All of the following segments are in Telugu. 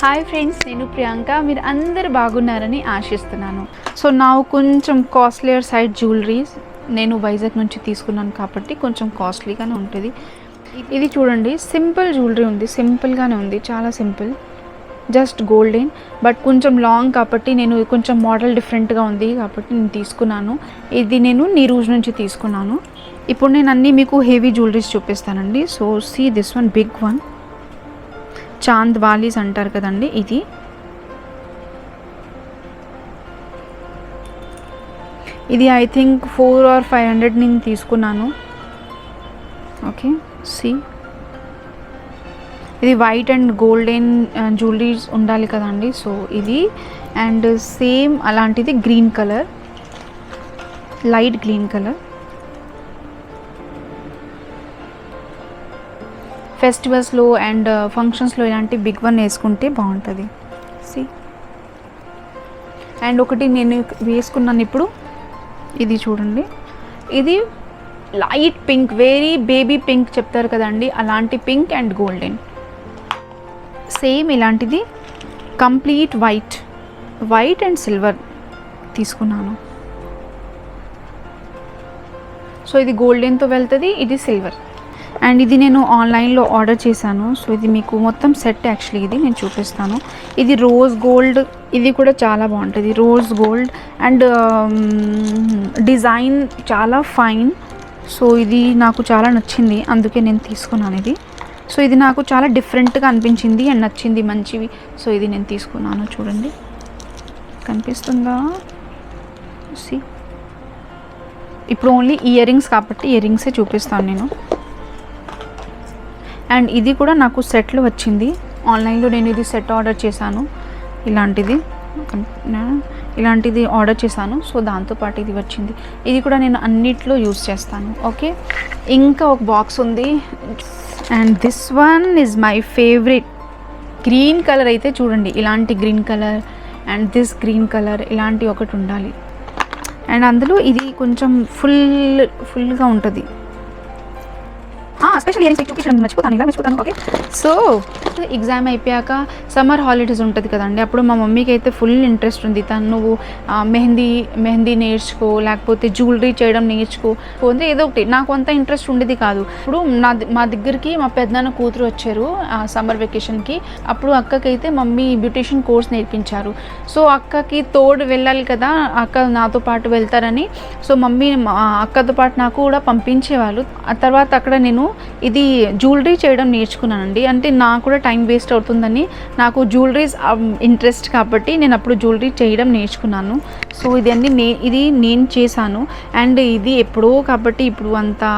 హాయ్ ఫ్రెండ్స్, నేను ప్రియాంక. మీరు అందరు బాగున్నారని ఆశిస్తున్నాను. సో నాకు కొంచెం కాస్ట్లియర్ సైడ్ జ్యువెలరీస్ నేను వైజాగ్ నుంచి తీసుకున్నాను కాబట్టి కొంచెం కాస్ట్లీగానే ఉంటుంది. ఇది చూడండి, సింపుల్ జ్యువెలరీ ఉంది, సింపుల్గానే ఉంది, చాలా సింపుల్, జస్ట్ గోల్డెన్, బట్ కొంచెం లాంగ్ కాబట్టి నేను కొంచెం మోడల్ డిఫరెంట్గా ఉంది కాబట్టి నేను తీసుకున్నాను. ఇది నేను నీరూజ్ నుంచి తీసుకున్నాను. ఇప్పుడు నేను అన్నీ మీకు హెవీ జ్యువెలరీస్ చూపిస్తానండి. So see this one, big one, chandbalis అంటారు కదండి. ఇది ఐ థింక్ 400 or 500 నేను తీసుకున్నాను. ఓకే, సి ఇది వైట్ అండ్ గోల్డెన్ జ్యువెలరీస్ ఉండాలి కదండి. సో ఇది అండ్ సేమ్ అలాంటిది green colour, light green colour. ఫెస్టివల్స్లో అండ్ ఫంక్షన్స్లో ఇలాంటి బిగ్ వన్ వేసుకుంటే బాగుంటుంది. సి అండ్ ఒకటి నేను వేసుకున్నాను ఇప్పుడు, ఇది చూడండి, ఇది light pink, very baby pink చెప్తారు కదండి, అలాంటి పింక్ అండ్ గోల్డెన్. సేమ్ ఇలాంటిది కంప్లీట్ వైట్ అండ్ సిల్వర్ తీసుకున్నాను. సో ఇది గోల్డెన్తో వెళ్తుంది, ఇది సిల్వర్. అండ్ ఇది నేను ఆన్లైన్లో ఆర్డర్ చేశాను. సో ఇది మీకు మొత్తం సెట్, యాక్చువల్లీ ఇది నేను చూపిస్తాను. ఇది రోజ్ గోల్డ్, ఇది కూడా చాలా బాగుంటుంది, రోజ్ గోల్డ్ అండ్ డిజైన్ చాలా ఫైన్. సో ఇది నాకు చాలా నచ్చింది, అందుకే నేను తీసుకున్నాను ఇది. సో ఇది నాకు చాలా డిఫరెంట్గా అనిపించింది అండ్ నచ్చింది, మంచివి. సో ఇది నేను తీసుకున్నాను. చూడండి, కనిపిస్తుందా? సి ఇప్పుడు ఓన్లీ ఇయర్ రింగ్స్ కాబట్టి ఇయర్ రింగ్సే చూపిస్తాను నేను. అండ్ ఇది కూడా నాకు సెట్లో వచ్చింది, ఆన్లైన్లో నేను ఇది సెట్ ఆర్డర్ చేశాను, ఇలాంటిది ఆర్డర్ చేశాను. సో దాంతోపాటు ఇది వచ్చింది. ఇది కూడా నేను అన్నిట్లో యూస్ చేస్తాను. ఓకే, ఇంకా ఒక బాక్స్ ఉంది and this one is my favourite. Green colour అయితే చూడండి, ఇలాంటి green colour and this green colour, ఇలాంటి ఒకటి ఉండాలి. అండ్ అందులో ఇది కొంచెం ఫుల్గా ఉంటుంది. స్పెషల్ ఇయరింగ్స్ చూపించడం మర్చిపోతాను. ఓకే, సో ఎగ్జామ్ అయిపోయాక సమ్మర్ హాలిడేస్ ఉంటుంది కదండి, అప్పుడు మా మమ్మీకి అయితే ఫుల్ ఇంట్రెస్ట్ ఉంది, తను నువ్వు మెహందీ నేర్చుకో, లేకపోతే జ్యువెలరీ చేయడం నేర్చుకో, పోతే ఏదో ఒకటి. నాకు అంత ఇంట్రెస్ట్ ఉండేది కాదు. ఇప్పుడు మా దగ్గరికి మా పెద్దనాన్న కూతురు వచ్చారు సమ్మర్ వెకేషన్కి. అప్పుడు అక్కకైతే మమ్మీ బ్యూటిషియన్ కోర్స్ నేర్పించారు. సో అక్కకి తోడు వెళ్ళాలి కదా, అక్క నాతో పాటు వెళ్తారని, సో మమ్మీ అక్కతో పాటు నాకు కూడా పంపించేవాళ్ళు. ఆ తర్వాత అక్కడ నేను ఇది జ్యువెలరీ చేయడం నేర్చుకున్నానండి. అంటే నాకు కూడా టైం వేస్ట్ అవుతుందని, నాకు జ్యువెలరీస్ ఇంట్రెస్ట్ కాబట్టి నేను అప్పుడు జ్యువెలరీ చేయడం నేర్చుకున్నాను. సో ఇది నేను చేశాను. అండ్ ఇది ఎప్పుడో కాబట్టి ఇప్పుడు అంతా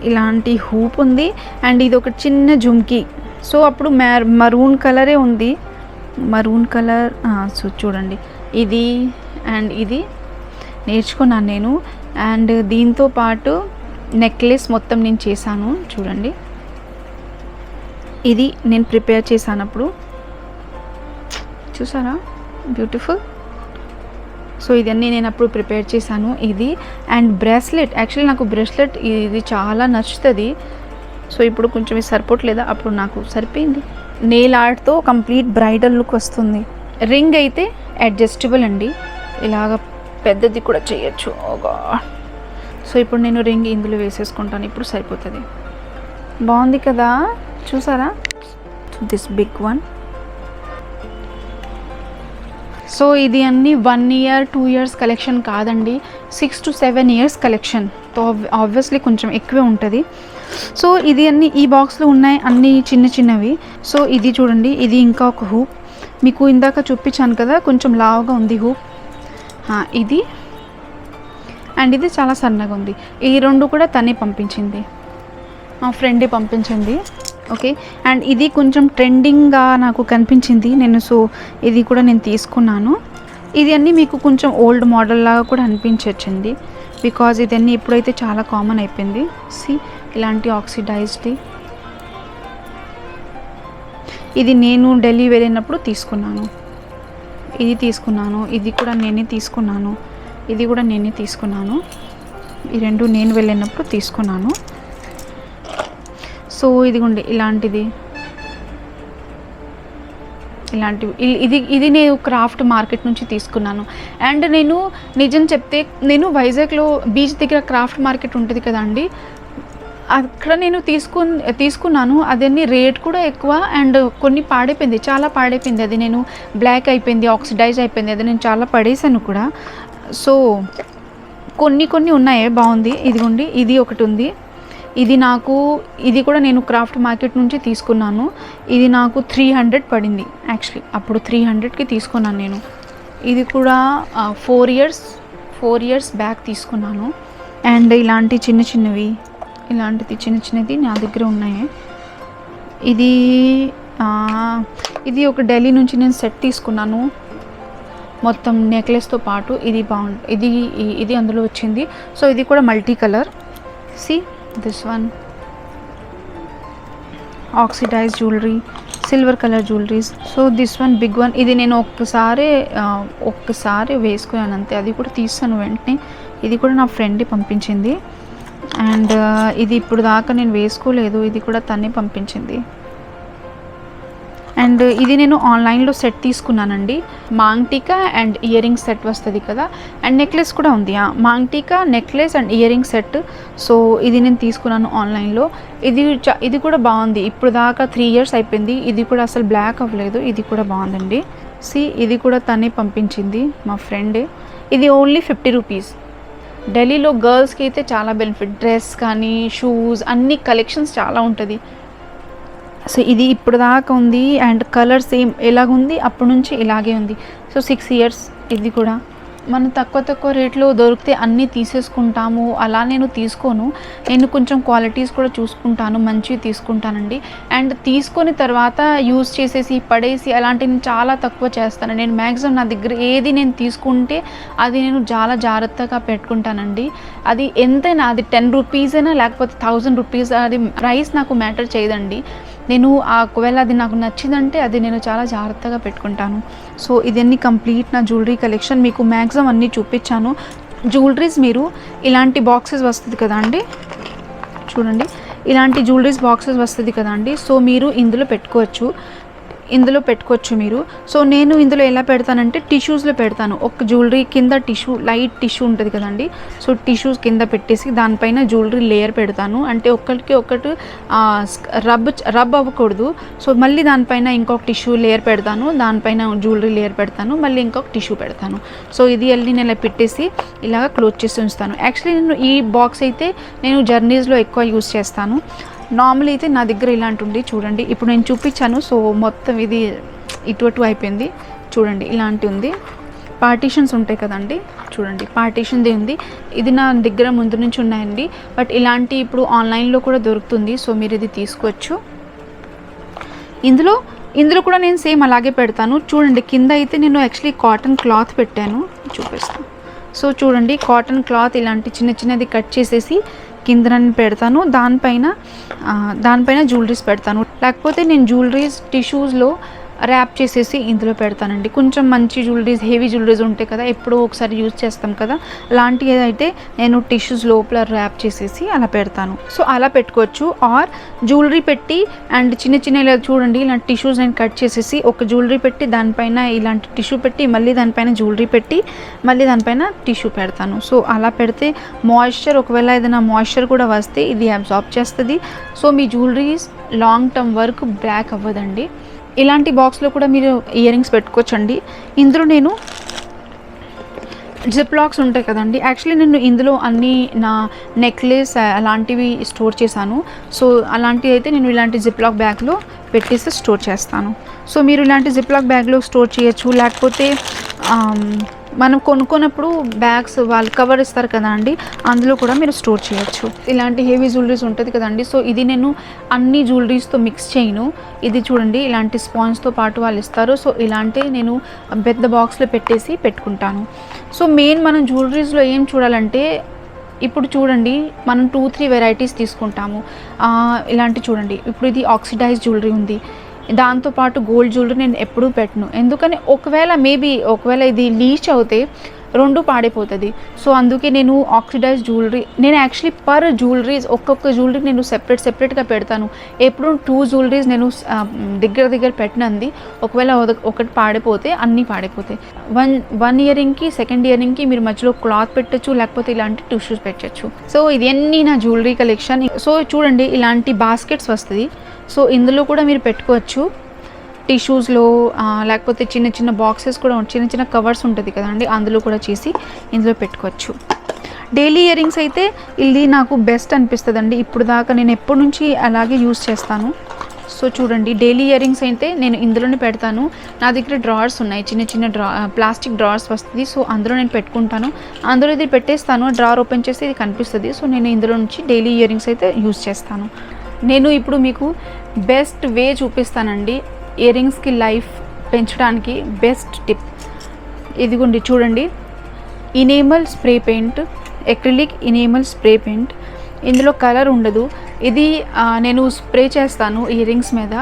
ఇలాంటి హూప్ ఉంది అండ్ ఇది ఒక చిన్న జుమ్కీ. సో అప్పుడు మరూన్ కలరే ఉంది, మరూన్ కలర్. సో చూడండి, ఇది అండ్ ఇది నేర్చుకున్నాను నేను. అండ్ దీంతో పాటు నెక్లెస్ మొత్తం నేను చేశాను. చూడండి, ఇది నేను ప్రిపేర్ చేశాను అప్పుడు, చూసారా, బ్యూటిఫుల్. సో ఇదన్నీ నేను అప్పుడు ప్రిపేర్ చేశాను. ఇది అండ్ బ్రేస్లెట్, యాక్చువల్లీ నాకు బ్రేస్లెట్ ఇది చాలా నచ్చుతుంది. సో ఇప్పుడు కొంచెం ఇది సరిపోవట్లేదా, అప్పుడు నాకు సరిపోయింది. నెయిల్ ఆర్ట్తో కంప్లీట్ బ్రైడల్ లుక్ వస్తుంది. రింగ్ అయితే అడ్జస్టబుల్ అండి, ఇలాగ పెద్దది కూడా చేయొచ్చు. ఓగా, సో ఇప్పుడు నేను రింగ్ ఇందులో వేసేసుకుంటాను, ఇప్పుడు సరిపోతుంది. బాగుంది కదా, చూసారా, దిస్ బిగ్ వన్. సో ఇది అన్నీ 1 year 2 years కలెక్షన్ కాదండి, 6 to 7 years collection. So obviously కొంచెం ఎక్కువే ఉంటుంది. సో ఇది అన్నీ ఈ బాక్స్లో ఉన్నాయి, అన్నీ చిన్నవి. సో ఇది చూడండి, ఇది ఇంకా ఒక హూప్, మీకు ఇందాక చూపించాను కదా, కొంచెం లావుగా ఉంది హూప్. ఇది అండ్ ఇది చాలా సన్నగా ఉంది. ఈ రెండు కూడా తనే పంపించింది, మా ఫ్రెండే పంపించింది. ఓకే, అండ్ ఇది కొంచెం ట్రెండింగ్గా నాకు కనిపించింది నేను, సో ఇది కూడా నేను తీసుకున్నాను. ఇది అన్నీ మీకు కొంచెం ఓల్డ్ మోడల్ లాగా కూడా అనిపించొచ్చింది, బికాజ్ ఇదన్నీ ఇప్పుడైతే చాలా కామన్ అయిపోయింది. సి ఇలాంటి ఆక్సిడైజ్డ్, ఇది నేను ఢిల్లీ వెళ్ళినప్పుడు తీసుకున్నాను. ఇది కూడా నేనే తీసుకున్నాను. ఇది కూడా నేనే తీసుకున్నాను. ఈ రెండు నేను వెళ్ళినప్పుడు తీసుకున్నాను. సో ఇదిగోండి ఇలాంటిది, ఇలాంటివి ఇది నేను క్రాఫ్ట్ మార్కెట్ నుంచి తీసుకున్నాను. అండ్ నేను నిజం చెప్తే నేను వైజాగ్లో బీచ్ దగ్గర క్రాఫ్ట్ మార్కెట్ ఉంటుంది కదండి, అక్కడ నేను తీసుకున్నాను. అదన్నీ రేట్ కూడా ఎక్కువ అండ్ కొన్ని పాడైపోయింది, చాలా పాడైపోయింది. అది నేను బ్లాక్ అయిపోయింది, ఆక్సిడైజ్ అయిపోయింది, అది నేను చాలా పడేసాను కూడా. సో కొన్ని ఉన్నాయి బాగుంది. ఇదిగోండి ఇది ఒకటి ఉంది. ఇది కూడా నేను క్రాఫ్ట్ మార్కెట్ నుంచి తీసుకున్నాను. ఇది నాకు 300 పడింది యాక్చువల్లీ. అప్పుడు 300కి తీసుకున్నాను నేను. ఇది కూడా 4 ఇయర్స్ బ్యాక్ తీసుకున్నాను. అండ్ ఇలాంటి చిన్నది నా దగ్గర ఉన్నాయి. ఇది ఒక ఢిల్లీ నుంచి నేను సెట్ తీసుకున్నాను, మొత్తం నెక్లెస్తో పాటు. ఇది బాగుంది, ఇది అందులో వచ్చింది. సో ఇది కూడా multi colour. See this one oxidised jewellery, silver colour jewelleries. So this one big one. ఇది నేను ఒక్కసారి వేసుకున్నాను అంతే, అది కూడా తీసాను వెంటనే. ఇది కూడా నా ఫ్రెండ్ పంపించింది. అండ్ ఇది ఇప్పుడు దాకా నేను వేసుకోలేదు, ఇది కూడా తనే పంపించింది. అండ్ ఇది నేను ఆన్లైన్లో సెట్ తీసుకున్నానండి. Maang tikka and ear ring set వస్తుంది కదా, అండ్ నెక్లెస్ కూడా ఉంది. Maang tikka necklace and ear ring set. So ఇది నేను తీసుకున్నాను ఆన్లైన్లో. ఇది కూడా బాగుంది. ఇప్పుడు దాకా 3 ఇయర్స్ అయిపోయింది. ఇది కూడా అసలు బ్లాక్ అవ్వలేదు. ఇది కూడా బాగుందండి. ఇది కూడా తనే పంపించింది, మా ఫ్రెండే. ఇది ఓన్లీ 50 రూపీస్. ఢిల్లీలో గర్ల్స్కి అయితే చాలా బెనిఫిట్. డ్రెస్ కానీ షూస్ అన్ని కలెక్షన్స్ చాలా ఉంటుంది. సో ఇది ఇప్పుడు దాకా ఉంది అండ్ కలర్ సేమ్ ఎలాగుంది అప్పటి నుంచి ఇలాగే ఉంది. So 6 years. ఇది కూడా మనం తక్కువ రేట్లో దొరికితే అన్నీ తీసేసుకుంటాము, అలా నేను తీసుకోను. నేను కొంచెం క్వాలిటీస్ కూడా చూసుకుంటాను, మంచివి తీసుకుంటానండి. అండ్ తీసుకొని తర్వాత యూజ్ చేసేసి పడేసి అలాంటివి నేను చాలా తక్కువ చేస్తాను. నేను మ్యాక్సిమం నా దగ్గర ఏది నేను తీసుకుంటే అది నేను చాలా జాగ్రత్తగా పెట్టుకుంటానండి. అది ఎంతైనా, అది 10 రూపీస్ అయినా లేకపోతే 1000 రూపీస్, అది ప్రైస్ నాకు మ్యాటర్ చేయదండి. నేను ఒకవేళ అది నాకు నచ్చిందంటే అది నేను చాలా జాగ్రత్తగా పెట్టుకుంటాను. సో ఇదన్నీ కంప్లీట్ నా జ్యువెలరీ కలెక్షన్. మీకు మ్యాక్సిమం అన్నీ చూపించాను. జ్యువెలరీస్ మీరు ఇలాంటి బాక్సెస్ వస్తుంది కదా అండి, చూడండి ఇలాంటి జ్యువెలరీస్ బాక్సెస్ వస్తుంది కదా అండి. సో మీరు ఇందులో పెట్టుకోవచ్చు మీరు. సో నేను ఇందులో ఎలా పెడతానంటే టిష్యూస్లో పెడతాను. ఒక జ్యువెలరీ కింద లైట్ టిష్యూ ఉంటుంది కదండి, సో టిష్యూస్ కింద పెట్టేసి దానిపైన జ్యువెలరీ లేయర్ పెడతాను. అంటే ఒకటి రబ్ అవ్వకూడదు. సో మళ్ళీ దానిపైన ఇంకొక టిష్యూ లేయర్ పెడతాను, దానిపైన జ్యువెలరీ లేయర్ పెడతాను, మళ్ళీ ఇంకొక టిష్యూ పెడతాను. సో ఇది అల్లి నేను పెట్టేసి ఇలాగ క్లోజ్ చేసి ఉంచుతాను. యాక్చువల్లీ నేను ఈ బాక్స్ అయితే నేను జర్నీస్లో ఎక్కువ యూస్ చేస్తాను. నార్మల్ అయితే నా దగ్గర ఇలాంటి ఉంది చూడండి. ఇప్పుడు నేను చూపించాను. సో మొత్తం ఇది ఇటు అయిపోయింది చూడండి. ఇలాంటి ఉంది, పార్టీషన్స్ ఉంటాయి కదండి, చూడండి పార్టీషన్ది ఉంది. ఇది నా దగ్గర ముందు నుంచి ఉన్నాయండి. బట్ ఇలాంటి ఇప్పుడు ఆన్లైన్లో కూడా దొరుకుతుంది. సో మీరు ఇది తీసుకోవచ్చు. ఇందులో కూడా నేను సేమ్ అలాగే పెడతాను. చూడండి కింద అయితే నేను యాక్చువల్లీ కాటన్ క్లాత్ పెట్టాను, చూపిస్తాను. సో చూడండి కాటన్ క్లాత్ ఇలాంటి చిన్నది కట్ చేసేసి కింద పెడతాను. దానిపైన జ్యువెలరీస్ పెడతాను. లేకపోతే నేను జ్యువెలరీస్ టిష్యూస్లో ర్యాప్ చేసేసి ఇందులో పెడతానండి. కొంచెం మంచి జ్యువెలరీస్, హెవీ జ్యువెలరీస్ ఉంటాయి కదా, ఎప్పుడో ఒకసారి యూజ్ చేస్తాం కదా, అలాంటివి అయితే నేను టిష్యూస్ లోపల ర్యాప్ చేసేసి అలా పెడతాను. సో అలా పెట్టుకోవచ్చు. ఆర్ జ్యువెలరీ పెట్టి అండ్ చిన్న ఇలా చూడండి ఇలాంటి టిష్యూస్ నేను కట్ చేసేసి ఒక జ్యువెలరీ పెట్టి దానిపైన ఇలాంటి టిష్యూ పెట్టి మళ్ళీ దానిపైన జ్యువెలరీ పెట్టి మళ్ళీ దానిపైన టిష్యూ పెడతాను. సో అలా పెడితే ఒకవేళ ఏదైనా మాయిశ్చర్ కూడా వస్తే ఇది అబ్జార్బ్ చేస్తుంది. సో మీ జ్యువెలరీస్ లాంగ్ టర్మ్ వరకు బ్లాక్ అవ్వదండి. ఇలాంటి బాక్స్లో కూడా మీరు ఇయర్ రింగ్స్ పెట్టుకోవచ్చండి. ఇందులో నేను జిప్ లాక్స్ ఉంటాయి కదండి, యాక్చువల్లీ నేను ఇందులో అన్నీ నా నెక్లెస్ అలాంటివి స్టోర్ చేశాను. సో అలాంటివి అయితే నేను ఇలాంటి జిప్ లాక్ బ్యాగ్లో పెట్టేసి స్టోర్ చేస్తాను. సో మీరు ఇలాంటి జిప్ లాక్ బ్యాగ్లో స్టోర్ చేయొచ్చు. లేకపోతే మనం కొనుక్కున్నప్పుడు బ్యాగ్స్ వాళ్ళు కవర్ ఇస్తారు కదా అండి, అందులో కూడా మీరు స్టోర్ చేయొచ్చు. ఇలాంటి హెవీ జ్యువెలరీస్ ఉంటుంది కదండి, సో ఇది నేను అన్ని జ్యువెలరీస్తో మిక్స్ చేయను. ఇది చూడండి ఇలాంటి స్పాంజ్తో పాటు వాళ్ళు ఇస్తారు. సో ఇలాంటి నేను పెద్ద బాక్స్లో పెట్టేసి పెట్టుకుంటాను. సో మెయిన్ మనం జ్యువెలరీస్లో ఏం చూడాలంటే, ఇప్పుడు చూడండి మనం 2-3 వెరైటీస్ తీసుకుంటాము. ఇలాంటి చూడండి, ఇప్పుడు ఇది ఆక్సిడైజ్ జ్యువెలరీ ఉంది, దాంతోపాటు గోల్డ్ జ్యువెలరీ నేను ఎప్పుడూ పెట్టను. ఎందుకని ఒకవేళ ఇది లీచ్ అవుతే రెండు పాడైపోతుంది. సో అందుకే నేను ఆక్సిడైజ్ జ్యువెలరీ, నేను యాక్చువల్లీ పర్ జ్యువెలరీస్ ఒక్కొక్క జ్యువెలరీ నేను సెపరేట్గా పెడతాను. ఎప్పుడు 2 జ్యువెలరీస్ నేను దగ్గర పెట్టినంది, ఒకవేళ ఒకటి పాడైపోతే అన్నీ పాడైపోతాయి. వన్ ఇయర్ రింగ్కి సెకండ్ ఇయర్ రింగ్కి మీరు మధ్యలో క్లాత్ పెట్టచ్చు, లేకపోతే ఇలాంటి టిష్యూస్ పెట్టచ్చు. సో ఇది అన్నీ నా జ్యువెలరీ కలెక్షన్. సో చూడండి ఇలాంటి బాస్కెట్స్ వస్తుంది. సో ఇందులో కూడా మీరు పెట్టుకోవచ్చు టిష్యూస్లో, లేకపోతే చిన్న చిన్న బాక్సెస్ కూడా చిన్న చిన్న కవర్స్ ఉంటుంది కదండి, అందులో కూడా చేసి ఇందులో పెట్టుకోవచ్చు. డైలీ ఇయర్ రింగ్స్ అయితే ఇది నాకు బెస్ట్ అనిపిస్తుంది అండి. ఇప్పుడు దాకా నేను ఎప్పటి నుంచి అలాగే యూస్ చేస్తాను. సో చూడండి డైలీ ఇయర్ రింగ్స్ అయితే నేను ఇందులోనే పెడతాను. నా దగ్గర డ్రావర్స్ ఉన్నాయి, చిన్న చిన్న ప్లాస్టిక్ డ్రావర్స్ వస్తుంది. సో అందులో నేను పెట్టుకుంటాను, అందులో ఇది పెట్టేస్తాను. డ్రావర్ ఓపెన్ చేస్తే ఇది కనిపిస్తుంది. సో నేను ఇందులో నుంచి డైలీ ఇయర్ రింగ్స్ అయితే యూస్ చేస్తాను. నేను ఇప్పుడు మీకు బెస్ట్ వే చూపిస్తానండి ఇయర్ రింగ్స్కి లైఫ్ పెంచడానికి. బెస్ట్ టిప్ ఇదిగోండి చూడండి, enamel spray paint, acrylic enamel spray paint. ఇందులో కలర్ ఉండదు. ఇది నేను స్ప్రే చేస్తాను ఇయర్ రింగ్స్ మీద.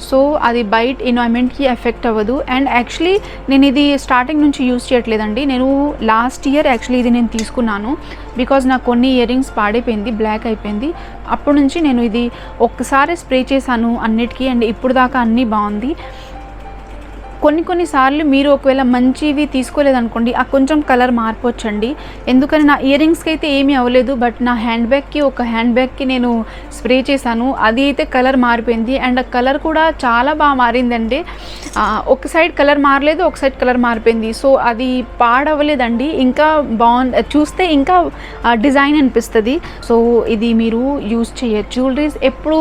సో అది బయట ఎన్వైరన్మెంట్కి ఎఫెక్ట్ అవ్వదు. అండ్ యాక్చువల్లీ నేను ఇది స్టార్టింగ్ నుంచి యూస్ చేయట్లేదండి. నేను లాస్ట్ ఇయర్ యాక్చువల్లీ ఇది నేను తీసుకున్నాను. బికాజ్ నాకు కొన్ని ఇయర్ రింగ్స్ పాడైపోయింది, బ్లాక్ అయిపోయింది. అప్పటి నుంచి నేను ఇది ఒక్కసారి స్ప్రే చేశాను అన్నిటికీ. అండ్ ఇప్పుడు దాకా అన్నీ బాగుంది. కొన్నిసార్లు మీరు ఒకవేళ మంచివి తీసుకోలేదనుకోండి, ఆ కొంచెం కలర్ మారిపోవచ్చండి. ఎందుకని నా ఇయర్ రింగ్స్కి అయితే ఏమీ అవ్వలేదు, బట్ నా హ్యాండ్ బ్యాగ్కి నేను స్ప్రే చేశాను, అది అయితే కలర్ మారిపోయింది. అండ్ ఆ కలర్ కూడా చాలా బాగా మారిందండి. ఒక సైడ్ కలర్ మారలేదు, ఒక సైడ్ కలర్ మారిపోయింది. సో అది పాడవ్వలేదండి, ఇంకా బాగుంది, చూస్తే ఇంకా డిజైన్ అనిపిస్తుంది. సో ఇది మీరు యూస్ చేయొచ్చు. జ్యువెలరీస్ ఎప్పుడు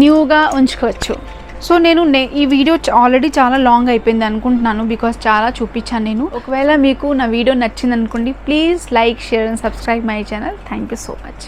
న్యూగా ఉంచుకోవచ్చు. సో నేను ఈ వీడియో ఆల్రెడీ చాలా లాంగ్ అయిపోయింది అనుకుంటున్నాను, బికాస్ చాలా చూపించాను నేను. ఒకవేళ మీకు నా వీడియో నచ్చింది అనుకోండి, please like, share and subscribe my channel. Thank you so much.